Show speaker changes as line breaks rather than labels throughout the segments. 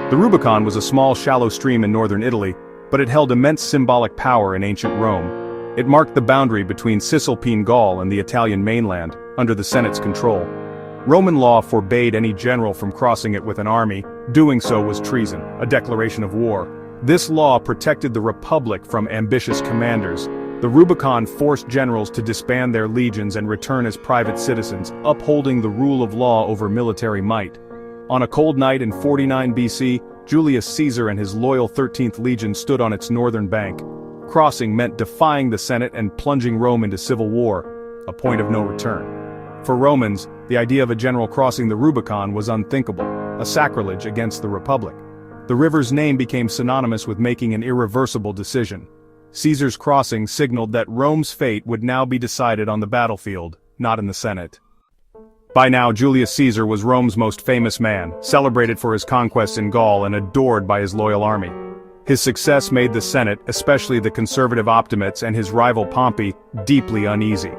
The Rubicon was a small, shallow stream in northern Italy, but it held immense symbolic power in ancient Rome. It marked the boundary between Cisalpine Gaul and the Italian mainland, under the Senate's control. Roman law forbade any general from crossing it with an army. Doing so was treason, a declaration of war. This law protected the Republic from ambitious commanders. The Rubicon forced generals to disband their legions and return as private citizens, upholding the rule of law over military might. On a cold night in 49 BC, Julius Caesar and his loyal 13th Legion stood on its northern bank. Crossing meant defying the Senate and plunging Rome into civil war, a point of no return. For Romans, the idea of a general crossing the Rubicon was unthinkable, a sacrilege against the Republic. The river's name became synonymous with making an irreversible decision. Caesar's crossing signaled that Rome's fate would now be decided on the battlefield, not in the Senate. By now, Julius Caesar was Rome's most famous man, celebrated for his conquests in Gaul and adored by his loyal army. His success made the Senate, especially the conservative Optimates and his rival Pompey, deeply uneasy.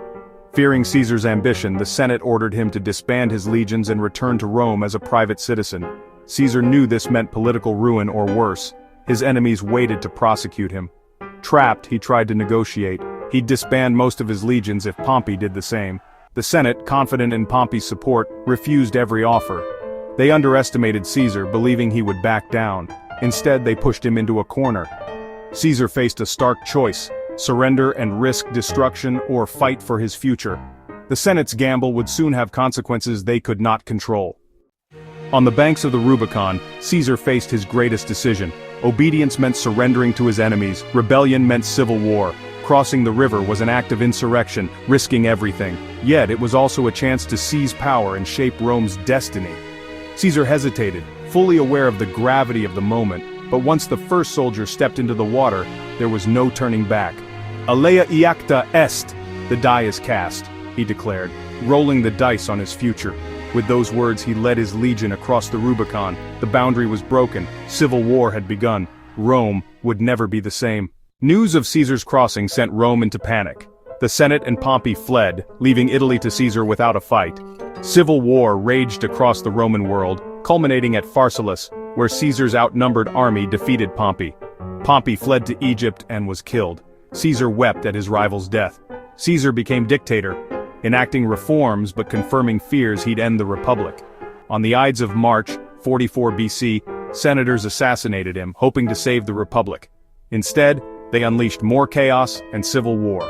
Fearing Caesar's ambition, the Senate ordered him to disband his legions and return to Rome as a private citizen. Caesar knew this meant political ruin or worse. His enemies waited to prosecute him. Trapped, he tried to negotiate. He'd disband most of his legions if Pompey did the same. The Senate, confident in Pompey's support, refused every offer. They underestimated Caesar, believing he would back down. Instead, they pushed him into a corner. Caesar faced a stark choice: surrender and risk destruction or fight for his future. The Senate's gamble would soon have consequences they could not control. On the banks of the Rubicon, Caesar faced his greatest decision. Obedience meant surrendering to his enemies, rebellion meant civil war. Crossing the river was an act of insurrection, risking everything. Yet it was also a chance to seize power and shape Rome's destiny. Caesar hesitated, fully aware of the gravity of the moment, but once the first soldier stepped into the water, there was no turning back. Alea iacta est, the die is cast, he declared, rolling the dice on his future. With those words he led his legion across the Rubicon. The boundary was broken, civil war had begun. Rome would never be the same. News of Caesar's crossing sent Rome into panic. The Senate and Pompey fled, leaving Italy to Caesar without a fight. Civil war raged across the Roman world, culminating at Pharsalus, where Caesar's outnumbered army defeated Pompey. Pompey fled to Egypt and was killed. Caesar wept at his rival's death. Caesar became dictator, enacting reforms but confirming fears he'd end the Republic. On the Ides of March, 44 BC, senators assassinated him, hoping to save the Republic. Instead, they unleashed more chaos and civil war.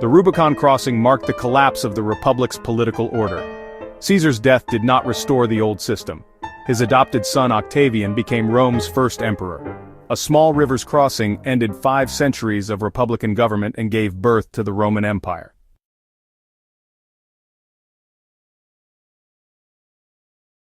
The Rubicon crossing marked the collapse of the Republic's political order. Caesar's death did not restore the old system. His adopted son Octavian became Rome's first emperor. A small river's crossing ended 5 centuries of republican government and gave birth to the Roman Empire.